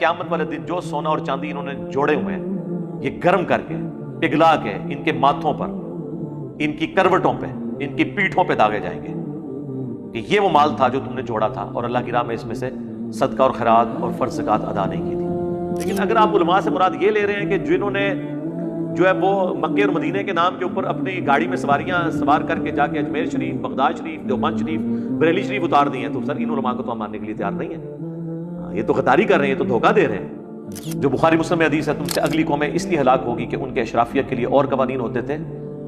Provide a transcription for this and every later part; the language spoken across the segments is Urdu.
قیامت والے دن جو سونا اور چاندی انہوں نے جوڑے ہوئے ہیں یہ گرم کر کے پگھلا کے ان کے ماتھوں پر، ان کی کروٹوں پہ، ان کی پیٹھوں پہ داغے جائیں گے کہ یہ وہ مال تھا جو تم نے جوڑا تھا اور اللہ کی راہ میں اس میں سے صدقہ اور خیرات اور فرض زکات ادا نہیں کی تھی۔ لیکن اگر آپ علماء سے مراد یہ لے رہے ہیں کہ جنہوں نے جو ہے وہ مکے اور مدینے کے نام کے اوپر اپنی گاڑی میں سواریاں سوار کر کے جا کے اجمیر شریف، بغداد شریف، دیوبند شریف، بریلی شریف اتار دی ہیں، تو سر ان علماء کو تو ہم ماننے کے لیے تیار نہیں ہیں۔ یہ تو غداری کر رہے ہیں، یہ تو دھوکہ دے رہے ہیں۔ جو بخاری مسلم میں حدیث ہے، تم سے اگلی قومیں اس لیے ہلاک ہوگی کہ ان کے اشرافیہ کے لیے اور قوانین ہوتے تھے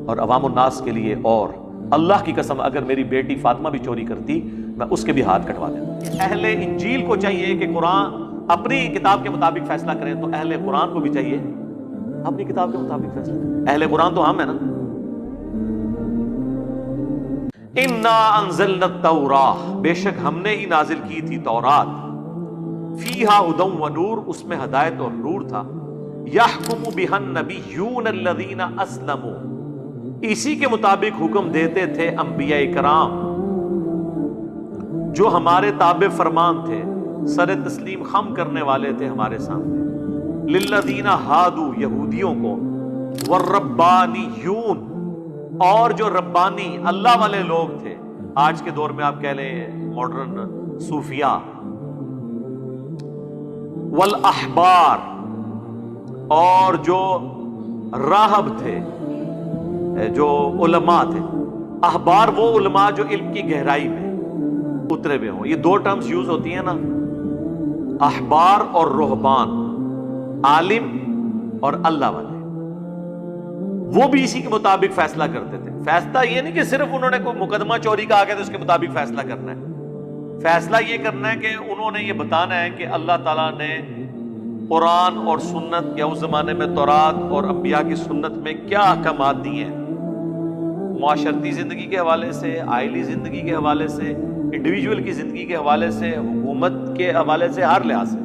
اور عوام الناس کے لیے اور۔ اللہ کی قسم اگر میری بیٹی فاطمہ بھی چوری کرتی میں اس کے بھی ہاتھ کٹوا دیتا۔ اہل انجیل کو چاہیے کہ قرآن اپنی کتاب کے مطابق فیصلہ کریں، تو اہل قرآن کو بھی چاہیے اپنی کتاب کے مطابق فیصلہ کریں۔ اہل قرآن تو ہم ہیں نا۔ انا انزلنا التوراۃ، بے شک ہم نے ہی نازل کی تھی تورات، فیہا ھدی و نور، اس میں ہدایت اور نور تھا، یحکم بہا النبیون الذین اسلموا، اسی کے مطابق حکم دیتے تھے انبیاء کرام جو ہمارے تابع فرمان تھے، سر تسلیم خم کرنے والے تھے ہمارے سامنے، للذین ہادوا، یہودیوں کو، والربانیون، اور جو ربانی اللہ والے لوگ تھے، آج کے دور میں آپ کہہ لیں ماڈرن صوفیاء، والاحبار، اور جو راہب تھے، جو علماء تھے۔ احبار وہ علماء جو علم کی گہرائی میں اترے ہوئے ہوں۔ یہ دو ٹرمز یوز ہوتی ہیں نا، احبار اور رہبان، عالم اور اللہ والے، وہ بھی اسی کے مطابق فیصلہ کرتے تھے۔ فیصلہ یہ نہیں کہ صرف انہوں نے کوئی مقدمہ چوری کا آ گیا تو اس کے مطابق فیصلہ کرنا ہے۔ فیصلہ یہ کرنا ہے کہ انہوں نے یہ بتانا ہے کہ اللہ تعالیٰ نے قرآن اور سنت یا اس زمانے میں تورات اور انبیاء کی سنت میں کیا احکامات دیے ہیں، معاشرتی زندگی کے حوالے سے، آئلی زندگی کے حوالے سے، انڈیویجول کی زندگی کے حوالے سے، حکومت کے حوالے سے، ہر لحاظ سے۔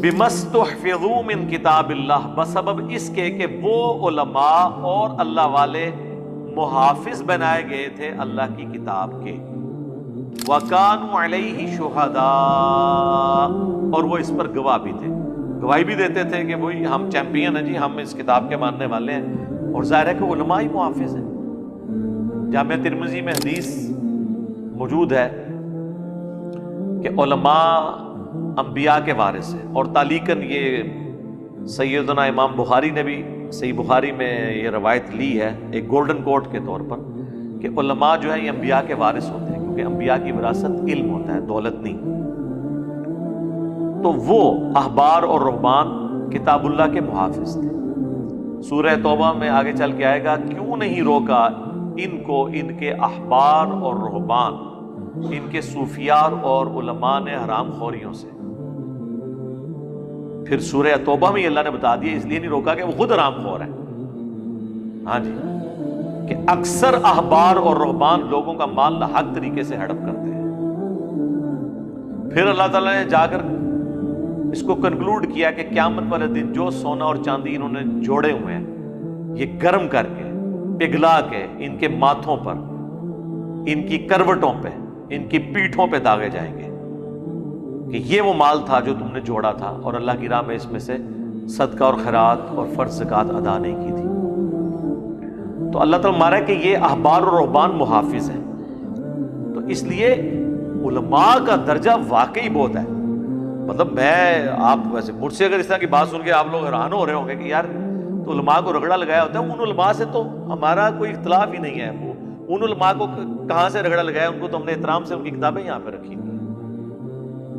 بِمَسْتُحْفِظُوا مِن کتاب اللہ، بسبب اس کے کہ وہ علماء اور اللہ والے محافظ بنائے گئے تھے اللہ کی کتاب کے، وَكَانُوا عَلَيْهِ شُهَدَاءَ، اور وہ اس پر گواہ بھی تھے، گواہی بھی دیتے تھے کہ وہی ہم چیمپئن ہیں جی، ہم اس کتاب کے ماننے والے ہیں۔ اور ظاہر ہے کہ علماء ہی محافظ ہیں۔ جامعہ ترمذی میں حدیث موجود ہے کہ علماء انبیاء کے وارث ہیں، اور تعلیقاً یہ سیدنا امام بخاری نے بھی صحیح بخاری میں یہ روایت لی ہے ایک گولڈن کوٹ کے طور پر کہ علماء جو ہیں یہ انبیاء کے وارث ہوتے ہیں، کیونکہ انبیاء کی وراثت علم ہوتا ہے، دولت نہیں۔ تو وہ احبار اور رہبان کتاب اللہ کے محافظ تھے۔ سورہ توبہ میں آگے چل کے آئے گا، کیوں نہیں روکا ان کو ان کے احبار اور رہبان، ان کے صوفیاء اور علماء نے حرام خوریوں سے۔ پھر سورہ توبہ میں اللہ نے بتا دیا، اس لیے نہیں روکا کہ وہ خود حرام خور ہیں، ہاں جی، کہ اکثر احبار اور رہبان لوگوں کا مال ناحق طریقے سے ہڑپ کرتے ہیں۔ پھر اللہ تعالیٰ نے جا کر اس کو کنکلوڈ کیا کہ قیامت والے دن جو سونا اور چاندی انہوں نے جوڑے ہوئے ہیں یہ گرم کر کے پگھلا کے ان کے ماتھوں پر، ان کی کروٹوں پہ، ان کی پیٹھوں پہ داغے جائیں گے کہ یہ وہ مال تھا جو تم نے جوڑا تھا اور اللہ کی راہ میں اس میں سے صدقہ اور خیرات اور فرض زکات ادا نہیں کی تھی۔ تو اللہ تعالیٰ مارا کہ یہ احبار اور رہبان محافظ ہیں، تو اس لیے علماء کا درجہ واقعی بہت ہے۔ مطلب میں آپ ویسے مجھ سے اگر اس طرح کی بات سن کے آپ لوگ حیران ہو رہے ہوں گے کہ یار تو علماء کو رگڑا لگایا ہوتا ہے، ان علماء سے تو ہمارا کوئی اختلاف ہی نہیں ہے۔ وہ ان علماء کو کہاں سے رگڑا لگایا، ان کو تو ہم نے احترام سے ان کی کتابیں یہاں پہ رکھی۔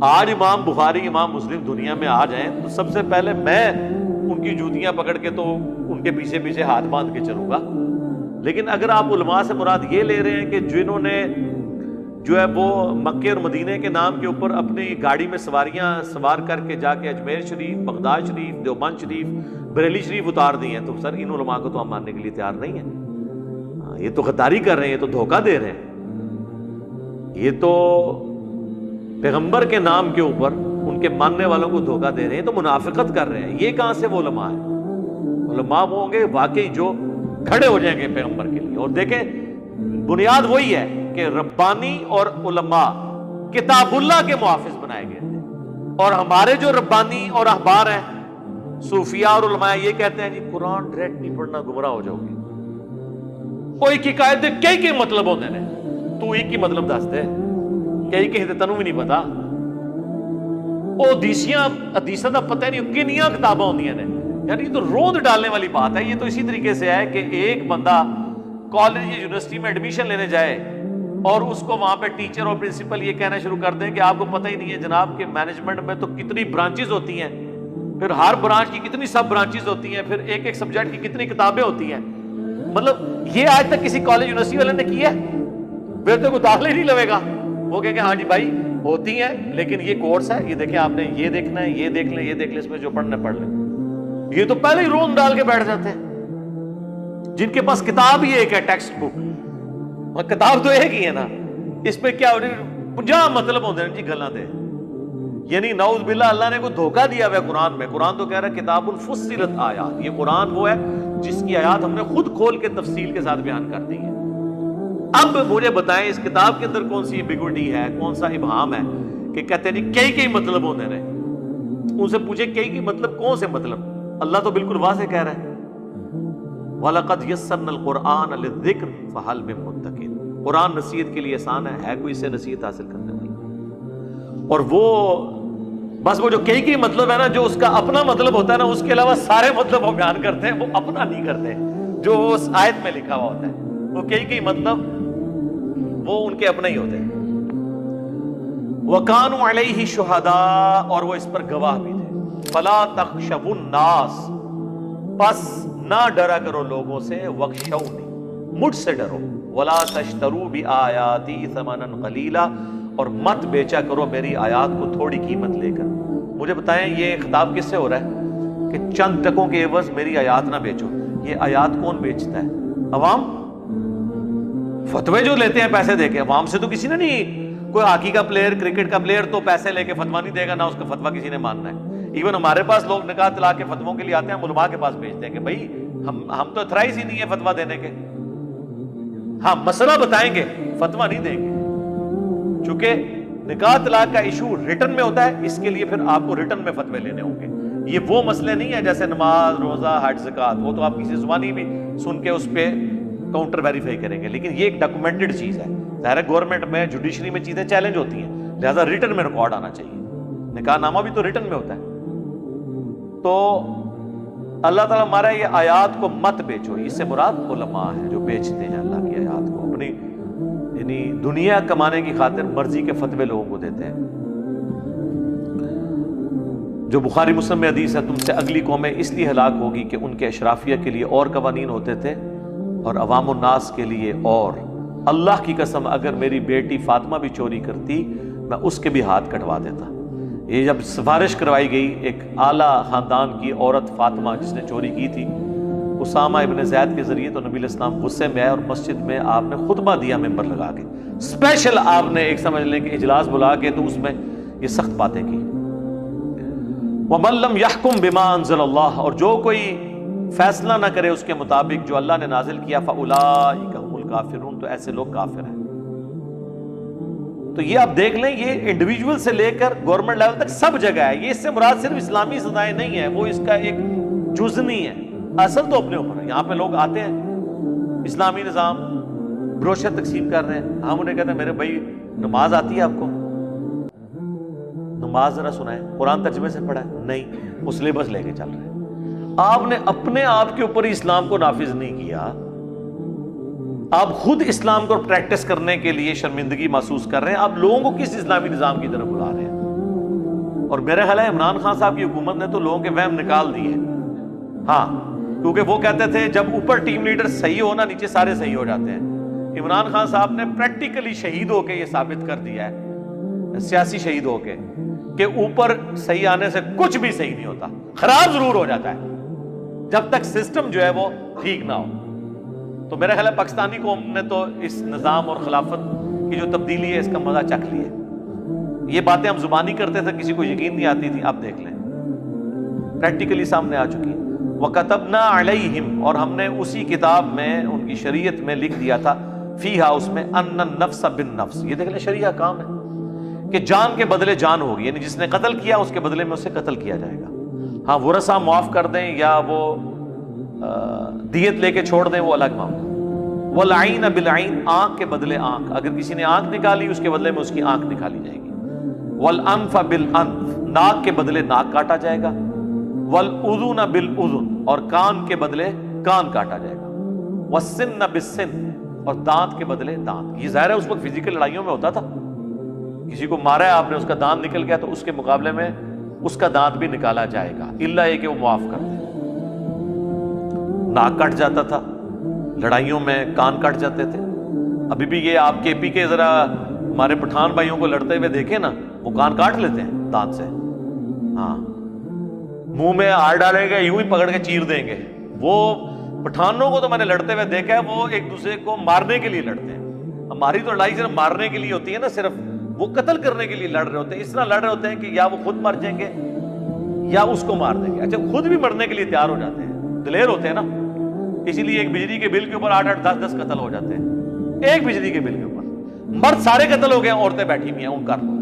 آج امام بخاری، امام مسلم دنیا میں آ جائیں تو سب سے پہلے میں ان کی جوتیاں پکڑ کے تو ان کے پیچھے پیچھے ہاتھ باندھ کے چلوں گا۔ لیکن اگر آپ علماء سے مراد یہ لے رہے ہیں کہ جنہوں نے جو ہے وہ مکے اور مدینے کے نام کے اوپر اپنی گاڑی میں سواریاں سوار کر کے جا کے اجمیر شریف، بغداد شریف، دیوبند شریف، بریلی شریف اتار دی ہیں، تو سر ان علماء کو تو ہم ماننے کے لیے تیار نہیں ہیں۔ یہ تو غداری کر رہے ہیں، یہ تو دھوکہ دے رہے ہیں، یہ تو پیغمبر کے نام کے اوپر ان کے ماننے والوں کو دھوکہ دے رہے ہیں، تو منافقت کر رہے ہیں۔ یہ کہاں سے وہ علماء ہیں؟ علماء وہ ہوں گے واقعی جو کھڑے ہو جائیں گے پیغمبر کے لیے۔ اور دیکھیں بنیاد وہی ہے کہ ربانی اور علماء کتاب اللہ کے محافظ بنائے گئے تھے۔ اور ہمارے جو ربانی اور احبار ہیں صوفیاء اور علماء یہ کہتے ہیں جی قرآن ڈائریکٹ نہیں پڑھنا گمراہ ہو جاؤ گے. کوئی کی قائد کئی مطلب ہوتے ہیں, تو ایک ہی مطلب دس دے, کئی تینوں بھی نہیں پتا. وہ حدیثاں دا پتہ نہیں کنیاں کتاباں ہوندیاں نے یار, یہ تو روند ڈالنے والی بات ہے. یہ تو اسی طریقے سے ہے کہ ایک بندہ کالج یا یونیورسٹی میں ایڈمیشن لینے جائے اور اس کو وہاں پہ ٹیچر اور پرنسپل یہ کہنا شروع کر دیں کہ آپ کو پتہ ہی نہیں ہے جناب کہ مینجمنٹ میں تو کتنی برانچز ہوتی ہیں, پھر ہر برانچ کی کتنی سب برانچز ہوتی ہیں, پھر ایک سبجیکٹ کی کتنی کتابیں ہوتی ہیں. مطلب یہ آج تک کسی کالج یونیورسٹی والے نے کیا ہے؟ پھر تو کوئی داخلہ ہی نہیں لوے گا. وہ کہیں گے ہاں جی بھائی ہوتی ہیں لیکن یہ کورس ہے, یہ دیکھیں آپ نے یہ دیکھنا ہے, یہ دیکھ لیں, یہ دیکھ لیں, اس میں جو پڑھنا پڑھ لیں. یہ تو پہلے ہی روم ڈال کے بیٹھ جاتے ہیں جن کے پاس کتاب ہی ایک ہے, ٹیکسٹ بک, اور کتاب تو ایک ہی ہے نا, اس پہ کیا 50 مطلب ہوتے ہیں جی گلاں دے. یعنی نعوذ باللہ اللہ نے کوئی دھوکہ دیا ہوا ہے قرآن میں. قرآن تو کہہ رہا ہے کتاب فصلت آیات, یہ قرآن وہ ہے جس کی آیات ہم نے خود کھول کے تفصیل کے ساتھ بیان کر دی ہے. اب مجھے بتائیں اس کتاب کے اندر کون سی ایمبیگوٹی ہے, کون سا ابہام ہے کہ کہتے ہیں کئی مطلب ہوتے ہیں. ان سے پوچھے کئی مطلب کون سے مطلب؟ اللہ تو بالکل واضح کہہ رہا ہے وَلَقَدْ يَسَّرْنَا الْقُرْآنَ لِلذِّكْرِ فَهَلْ مِن مُدَّكِرٍ. قرآن نصیحت کے لیے آسان ہے کوئی اس سے نصیحت حاصل کرنے والا؟ اور وہ بس وہ جو کئی مطلب ہے نا, جو اس کا اپنا مطلب ہوتا ہے نا, اس کے علاوہ سارے مطلب وہ بیان کرتے ہیں, وہ اپنا نہیں کرتے جو اس آیت میں لکھا ہوا ہوتا ہے. وہ کئی مطلب وہ ان کے اپنے ہی ہوتے ہیں. وَكَانُوا عَلَيْهِ شُهَدَاءَ, اور وہ اس پر گواہ بھی تھے. فَلَا تَخْشَوُا النَّاسَ, پس نہ ڈرا کرو لوگوں سے, وَخْشَوْنِی, مجھ سے ڈرو. وَلَا تَشْتَرُوا بِآيَاتِي ثَمَنًا قَلِيلًا, اور مت بیچا کرو میری آیات کو تھوڑی قیمت لے کر. مجھے بتائیں یہ خطاب کس سے ہو رہا ہے کہ چند ٹکوں کے عوض میری آیات نہ بیچو؟ یہ آیات کون بیچتا ہے؟ عوام. فتوے جو لیتے ہیں پیسے دے کے, عوام سے تو کسی نے نہیں. کوئی ہاکی کا پلیئر, کرکٹ کا پلیئر تو پیسے لے کے فتوا نہیں دے گا, نہ اس کا فتوا کسی نے ماننا ہے. ایون ہمارے پاس لوگ نکاح طلاق کے فتووں کے لیے آتے ہیں, علماء کے پاس بھیجتے ہیں کہ بھائی ہم تو اتھرائز ہی نہیں ہے فتوا دینے کے. ہاں مسئلہ بتائیں گے, فتوا نہیں دیں گے. چونکہ نکاح طلاق کا ایشو ریٹن میں ہوتا ہے, اس کے لیے پھر آپ کو ریٹن میں فتوے لینے ہوں گے. یہ وہ مسئلے نہیں ہے جیسے نماز, روزہ, حج, زکات, وہ تو آپ کسی زبانی بھی سن کے اس پہ کاؤنٹر ویریفائی کریں گے. لیکن یہ ایک ڈاکومنٹڈ چیز ہے. ظاہر ہے گورنمنٹ میں, جوڈیشری میں چیزیں چیلنج ہوتی ہیں, لہذا ریٹن میں ریکارڈ آنا چاہیے. نکاح نامہ بھی تو ریٹن میں ہوتا ہے. تو اللہ تعالیٰ ہمارا یہ آیات کو مت بیچو, اس سے مراد علماء ہیں جو بیچتے ہیں اللہ کی آیات کو, اپنی یعنی دنیا کمانے کی خاطر مرضی کے فتوے لوگوں کو دیتے ہیں. جو بخاری مسلم میں حدیث ہے, تم سے اگلی قومیں اس لیے ہلاک ہوگی کہ ان کے اشرافیہ کے لیے اور قوانین ہوتے تھے اور عوام الناس کے لیے اور. اللہ کی قسم اگر میری بیٹی فاطمہ بھی چوری کرتی میں اس کے بھی ہاتھ کٹوا دیتا. یہ جب سفارش کروائی گئی ایک اعلیٰ خاندان کی عورت فاطمہ جس نے چوری کی تھی, اسامہ ابن زید کے ذریعے, تو نبی علیہ السلام غصے میں آئے اور مسجد میں آپ نے خطبہ دیا ممبر لگا کے. اسپیشل آپ نے ایک سمجھ لیں کہ اجلاس بلا کے تو اس میں یہ سخت باتیں کی. وَمَن لَّمْ يَحْكُم بِمَا أَنزَلَ اللَّهُ, اور جو کوئی فیصلہ نہ کرے اس کے مطابق جو اللہ نے نازل کیا, فَأُولَٰئِكَ هُمُ الْكَافِرُونَ, تو ایسے لوگ کافر ہیں. تو یہ آپ دیکھ لیں, یہ انڈیویجول سے لے کر گورنمنٹ لیول تک سب جگہ ہے. یہ اس سے مراد صرف اسلامی سزائیں نہیں ہیں, وہ اس کا ایک جز نہیں ہے, اصل تو اپنے اوپر ہے. یہاں پہ لوگ آتے ہیں, اسلامی نظام بروشر تقسیم کر رہے ہیں, ہم انہیں کہتے ہیں میرے بھائی نماز آتی ہے آپ کو؟ نماز ذرا سنائیں, قرآن ترجمے سے پڑھا ہے؟ نہیں, وہ سلیبس لے کے چل رہے ہیں. آپ نے اپنے آپ کے اوپر اسلام کو نافذ نہیں کیا, آپ خود اسلام کو پریکٹس کرنے کے لیے شرمندگی محسوس کر رہے ہیں. آپ لوگوں کو کس اسلامی نظام کی طرف بلا رہے ہیں؟ اور میرا خیال ہے عمران خان صاحب کی حکومت نے تو لوگوں کے وہم نکال دیے. ہاں, کیونکہ وہ کہتے تھے جب اوپر ٹیم لیڈر صحیح ہو نا, نیچے سارے صحیح ہو جاتے ہیں. عمران خان صاحب نے پریکٹیکلی شہید ہو کے یہ ثابت کر دیا ہے, سیاسی شہید ہو کے, کہ اوپر صحیح آنے سے کچھ بھی صحیح نہیں ہوتا, خراب ضرور ہو جاتا ہے جب تک سسٹم جو ہے وہ ٹھیک نہ ہو. تو میرا خیال ہے پاکستانی قوم نے تو اس نظام اور خلافت کی جو تبدیلی ہے اس کا مزہ چکھ لیا. یہ باتیں ہم زبانی کرتے تھے, کسی کو یقین نہیں آتی تھی, آپ دیکھ لیں پریکٹیکلی سامنے آ چکی. وَكَتَبْنَا عَلَيْهِمْ, اور ہم نے اسی کتاب میں ان کی شریعت میں لکھ دیا تھا, فیہا, اس میں, أَنَّ النَّفْسَ بِالنَّفْسِ. یہ دیکھ لیں شریعہ کام ہے. کہ جان کے بدلے جان ہوگی، یعنی جس نے قتل کیا اس کے بدلے میں اسے قتل کیا جائے گا. ہاں ورثہ معاف کر دیں یا وہ دیت لے کے چھوڑ دیں وہ الگ معاملہ. والعین بالعین، آنکھ کے بدلے آنکھ، اگر کسی نے آنکھ نکالی اس کے بدلے میں اس کی آنکھ نکالی جائے گی. والانف بالانف، ناک کے بدلے ناک کاٹا جائے گا. والاذن بالاذن، اور کان کے بدلے کان کاٹا جائے گا. والسن بالسن، اور دانت کے بدلے دانت. یہ ظاہر ہے اس وقت فزیکل لڑائیوں میں ہوتا تھا، کسی کو مارا ہے آپ نے، اس کا دانت نکل گیا تو اس کے مقابلے میں اس کا دانت بھی نکالا جائے گا، الا یہ کہ وہ معاف کر دیں. ناک کٹ جاتا تھا لڑائیوں میں، کان کٹ جاتے تھے. ابھی بھی یہ آپ کے پی کے ذرا ہمارے پٹھان بھائیوں کو لڑتے ہوئے دیکھیں نا، وہ کان کاٹ لیتے ہیں دانت سے. ہاں منہ میں ہار ڈالیں گے، یوں ہی پکڑ کے چیر دیں گے. وہ پٹھانوں کو تو میں نے لڑتے ہوئے دیکھا ہے، وہ ایک دوسرے کو مارنے کے لیے لڑتے ہیں. ہماری تو لڑائی صرف مارنے کے لیے ہوتی ہے نا، صرف وہ قتل کرنے کے لیے لڑ رہے ہوتے ہیں. اس طرح لڑ رہے ہوتے ہیں کہ یا وہ خود مر جائیں گے یا اس کو مار دیں گے. اچھا خود بھی مرنے کے لیے تیار ہو جاتے ہیں، دلیر ہوتے ہیں نا. اسی لیے ایک بجلی کے بل کے اوپر 8-8 10-10 قتل ہو جاتے ہیں، ایک بجلی کے بل کے اوپر. مرد سارے قتل ہو گئے، عورتیں بیٹھی ہوئی ہیں، ان کر لو،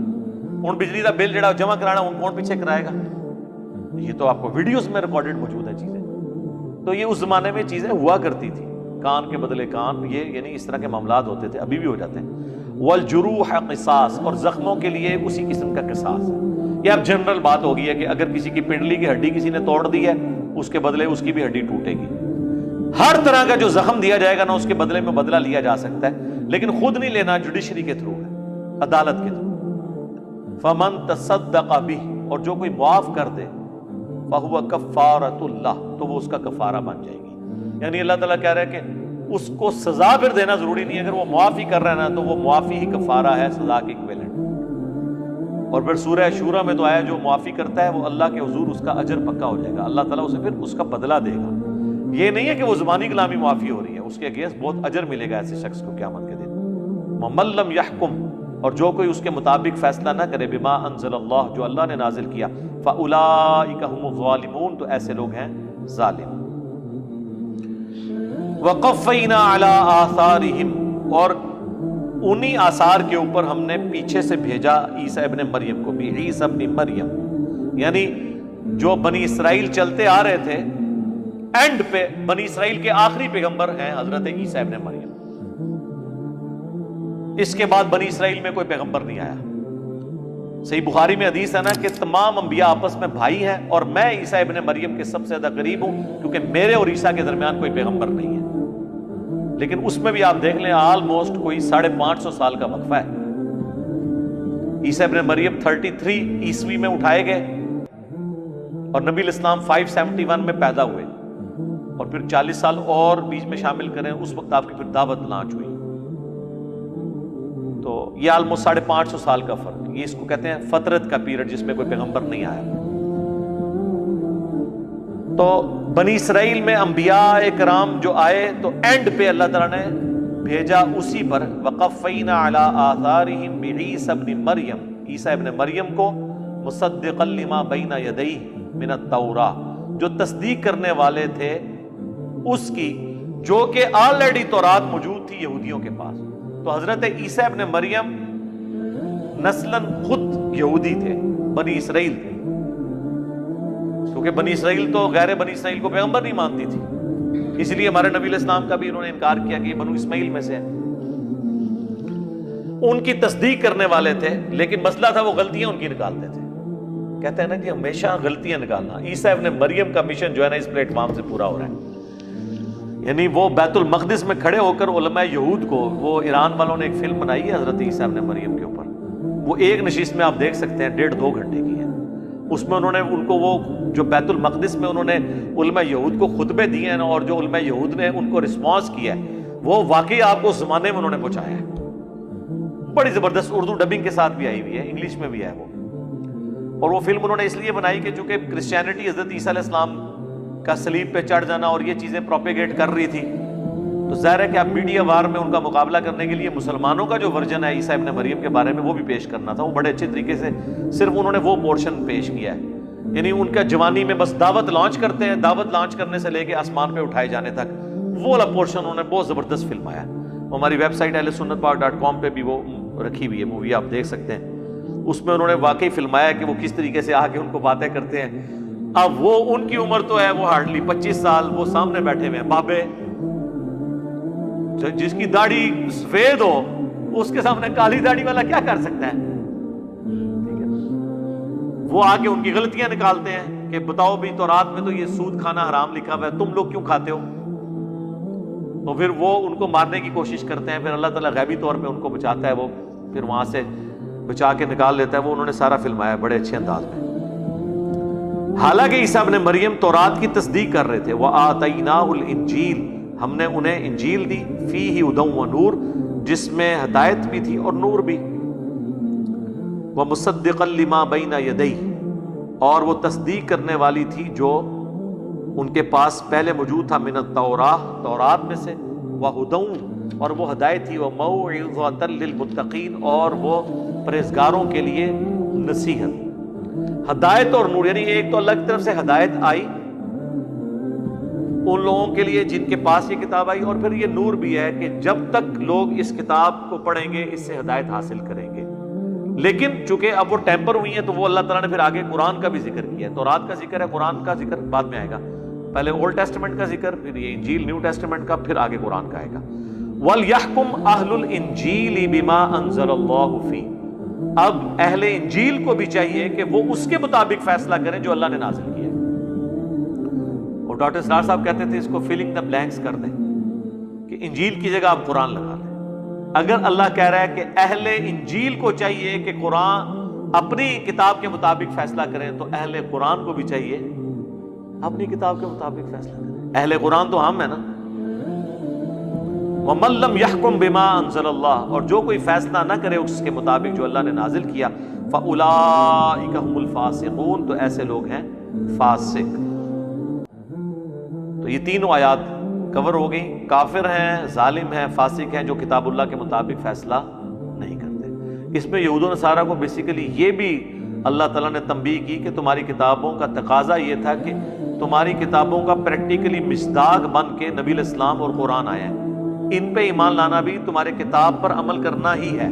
ان بجلی کا بل جڑا جمع کرانا ان کون پیچھے کرائے گا. یہ تو آپ کو ویڈیوز میں ریکارڈڈ موجود ہے چیزیں. تو یہ اس زمانے میں چیزیں ہوا کرتی تھی، کان کے بدلے کان، یہ یعنی اس طرح کے معاملات ہوتے تھے، ابھی بھی ہو جاتے ہیں. والجروح قصاص، اور زخموں کے لیے اسی قسم کا قصاص. یہ اب جنرل بات ہو گئی ہے کہ اگر کسی کی پنڈلی کی ہڈی کسی نے توڑ دی ہے، اس کے بدلے اس کی بھی ہڈی ٹوٹے گی. ہر طرح کا جو زخم دیا جائے گا نا، اس کے بدلے میں بدلہ لیا جا سکتا ہے، لیکن خود نہیں لینا، جوڈیشری کے تھرو ہے، عدالت کے تھرو. فمن تصدق به، اور جو کوئی معاف کر دے، فہو کفارۃ اللہ، تو وہ اس کا کفارہ بن جائے گی. یعنی اللہ تعالیٰ کہہ رہا ہے کہ اس کو سزا پھر دینا ضروری نہیں ہے، اگر وہ معافی کر رہا ہے نا تو وہ معافی ہی کفارہ ہے، سزا کے ایکویلنٹ. اور پھر سورہ شورا میں تو آیا جو معافی کرتا ہے وہ اللہ کے حضور اس کا اجر پکا ہو جائے گا، اللہ تعالیٰ اسے پھر اس کا بدلہ دے گا. یہ نہیں ہے کہ وہ زبانی کلامی معافی ہو رہی ہے، اس کے اگینسٹ بہت اجر ملے گا ایسے شخص کو قیامت کے دن. وَمَن لَّمْ يَحْكُمْ، اور جو کوئی اس کے مطابق فیصلہ نہ کرے، بما انزل اللہ، جو اللہ نے نازل کیا، فَأُولَٰئِكَ هُمُ الظَّالِمُونَ، تو ایسے لوگ ہیں ظالم. وَقَفَّيْنَا عَلَىٰ آثَارِهِمْ، اور انہی آثار کے اوپر ہم نے پیچھے سے بھیجا عیسیٰ ابن مریم کو بھی. عیسیٰ ابن مریم یعنی جو بنی اسرائیل چلتے آ رہے تھے، اینڈ پہ بنی اسرائیل کے آخری پیغمبر ہیں حضرت عیسیٰ ابن مریم. اس کے بعد بنی اسرائیل میں کوئی پیغمبر نہیں آیا. صحیح بخاری میں حدیث ہے نا کہ تمام انبیاء آپس میں بھائی ہیں، اور میں عیسیٰ ابن مریم کے سب سے زیادہ قریب ہوں، کیونکہ میرے اور عیسیٰ کے درمیان کوئی پیغمبر نہیں ہے. لیکن اس میں بھی آپ دیکھ لیں آلموسٹ کوئی 550 سال کا وقفہ ہے. عیسیٰ ابن مریم 33 عیسوی میں اٹھائے گئے، اور نبی الاسلام 571 میں پیدا ہوئے، اور پھر 40 سال اور بیچ میں شامل کریں، اس وقت آپ کی پھر دعوت لانچ ہوئی. تو یہ آلموسٹ 550 سال کا فرق. یہ اس کو کہتے ہیں فترت کا پیریڈ جس میں کوئی پیغمبر نہیں آیا. تو بنی اسرائیل میں انبیاء کرام جو آئے تو اینڈ پہ اللہ تعالیٰ نے بھیجا اسی پر. وقفینا علی آثارہم بعیسی ابن مریم، عیسیٰ ابن مریم کو، مصدقا لما بین یدیہ من التوراۃ، جو تصدیق کرنے والے تھے اس کی جو کہ آلریڈی تورات موجود تھی یہودیوں کے پاس. تو حضرت عیسیٰ ابن مریم نسلاً خود یہودی تھے، بنی اسرائیل تھے، کیونکہ بنی اسرائیل تو غیر بنی اسرائیل کو پیغمبر نہیں مانتی تھی، اس لیے ہمارے نبی علیہ السلام کا بھی انہوں نے انکار کیا کہ یہ بنو اسماعیل میں سے ہے. ان کی تصدیق کرنے والے تھے، لیکن مسئلہ تھا وہ غلطیاں ان کی نکالتے تھے. کہتے ہیں نا جی ہمیشہ غلطیاں نکالنا. عیسیٰ ابن مریم کا مشن جو ہے نا اس پلیٹ فارم سے پورا ہو رہا ہے. یعنی وہ بیت المقدس میں کھڑے ہو کر علماء یہود کو، وہ ایران والوں نے ایک فلم بنائی ہے حضرت عیسیٰ ابن مریم کے اوپر، وہ ایک نشست میں آپ دیکھ سکتے ہیں 1.5-2 گھنٹے کی ہے. اس میں انہوں نے ان کو وہ جو بیت المقدس میں انہوں نے علماء یہود کو خطبے دیے ہیں اور جو علماء یہود نے ان کو رسپانس کیا ہے، وہ واقعی آپ کو اس زمانے میں انہوں نے پہنچایا ہے. بڑی زبردست اردو ڈبنگ کے ساتھ بھی آئی ہوئی ہے، انگلش میں بھی ہے وہ. اور وہ فلم انہوں نے اس لیے بنائی کہ چونکہ کرسچینٹی حضرت عیسیٰ علیہ السلام کا صلیب پہ چڑھ جانا اور یہ چیزیں پروپیگیٹ کر رہی تھی، تو ظاہر ہے کہ اب میڈیا وار میں ان کا مقابلہ کرنے کے لیے مسلمانوں کا جو ورژن ہے عیسیٰ ابن مریم کے بارے میں وہ بھی پیش کرنا تھا. وہ بڑے اچھے طریقے سے صرف انہوں نے وہ پورشن پیش کیا ہے. یعنی ان کا جوانی میں بس دعوت لانچ کرتے ہیں، دعوت لانچ کرنے سے لے کے آسمان پہ اٹھائے جانے تک وہ والا پورشن انہوں نے بہت زبردست فلمایا ہے. ہماری ویب سائٹ اہلسنت پاک.com پہ بھی وہ رکھی ہوئی ہے مووی، آپ دیکھ سکتے ہیں. اس میں انہوں نے واقعی فلمایا کہ وہ کس طریقے سے آ کے ان کو باتیں کرتے ہیں. اب وہ ان کی عمر تو ہے وہ ہارڈلی 25 سال، وہ سامنے بیٹھے ہوئے ہیں بابے، جس کی داڑھی سفید ہو اس کے سامنے کالی داڑھی والا کیا کر سکتا ہے؟ وہ آ کے ان کی غلطیاں نکالتے ہیں کہ بتاؤ بھی تورات میں تو یہ سود کھانا حرام لکھا ہوا ہے، تم لوگ کیوں کھاتے ہو؟ تو پھر وہ ان کو مارنے کی کوشش کرتے ہیں، پھر اللہ تعالیٰ غیبی طور پہ ان کو بچاتا ہے، وہ پھر وہاں سے بچا کے نکال لیتا ہے. وہ انہوں نے سارا فلمایا بڑے اچھے انداز میں. حالانکہ عیسیٰ ابن مریم تورات کی تصدیق کر رہے تھے. وَآتَيْنَاهُ الْإِنْجِيلَ، ہم نے انہیں انجیل دی، فِيهِ هُدًى وَنُورٌ، جس میں ہدایت بھی تھی اور نور بھی. وَمُصَدِّقًا لِمَا بَيْنَ يَدَيْهِ، اور وہ تصدیق کرنے والی تھی جو ان کے پاس پہلے موجود تھا، من التوراۃ، تورات میں سے، وَهُدًى، اور وہ ہدایت تھی، وَمَوْعِظَةً لِّلْمُتَّقِينَ، اور وہ پرہیزگاروں کے لیے نصیحت. ہدایت اور نور، یعنی ایک تو اللہ کی طرف سے ہدایت آئی ان لوگوں کے لیے جن کے پاس یہ کتاب آئی، اور پھر یہ نور بھی ہے کہ جب تک لوگ اس کتاب کو پڑھیں گے اس سے ہدایت حاصل کریں گے. لیکن چونکہ اب وہ ٹیمپر ہوئی ہیں تو وہ اللہ تعالیٰ نے پھر آگے قرآن کا بھی ذکر کیا ہے. تورات کا ذکر ہے، قرآن کا ذکر بعد میں آئے گا. پہلے اولڈ ٹیسٹمنٹ کا ذکر، پھر یہ انجیل نیو ٹیسٹمنٹ کا، پھر آگے قرآن کا آئے گا. وَلْيَحْكُمْ أَهْلُ الْإِنْجِيلِ بِمَا أَنزَلَ اللَّهُ فِيهِ، اب اہل انجیل کو بھی چاہیے کہ وہ اس کے مطابق فیصلہ کریں جو اللہ نے نازل کیا ہے. اور ڈاکٹر اسرار صاحب کہتے تھے اس کو فلنگ دا بلینکس کر دیں، کہ انجیل کی جگہ آپ قرآن لگا لیں. اگر اللہ کہہ رہا ہے کہ اہل انجیل کو چاہیے کہ قرآن اپنی کتاب کے مطابق فیصلہ کریں، تو اہل قرآن کو بھی چاہیے اپنی کتاب کے مطابق فیصلہ کریں. اہل قرآن تو ہم ہیں نا. وَمَن لَّمْ يَحْكُم بِمَا أَنزَلَ اللَّهُ، اور جو کوئی فیصلہ نہ کرے اس کے مطابق جو اللہ نے نازل کیا، فَأُولَٰئِكَ هُمُ الْفَاسِقُونَ، تو ایسے لوگ ہیں فاسق. تو یہ تینوں آیات کور ہو گئی. کافر ہیں، ظالم ہیں، فاسق ہیں جو کتاب اللہ کے مطابق فیصلہ نہیں کرتے. اس میں یہود و نصارہ کو بیسیکلی یہ بھی اللہ تعالیٰ نے تنبیہ کی کہ تمہاری کتابوں کا تقاضا یہ تھا کہ تمہاری کتابوں کا پریکٹیکلی مصداق بن کے نبی علیہ السلام اور قرآن آیا ہے. ان پہ ایمان لانا بھی تمہارے کتاب پر عمل کرنا ہی ہے.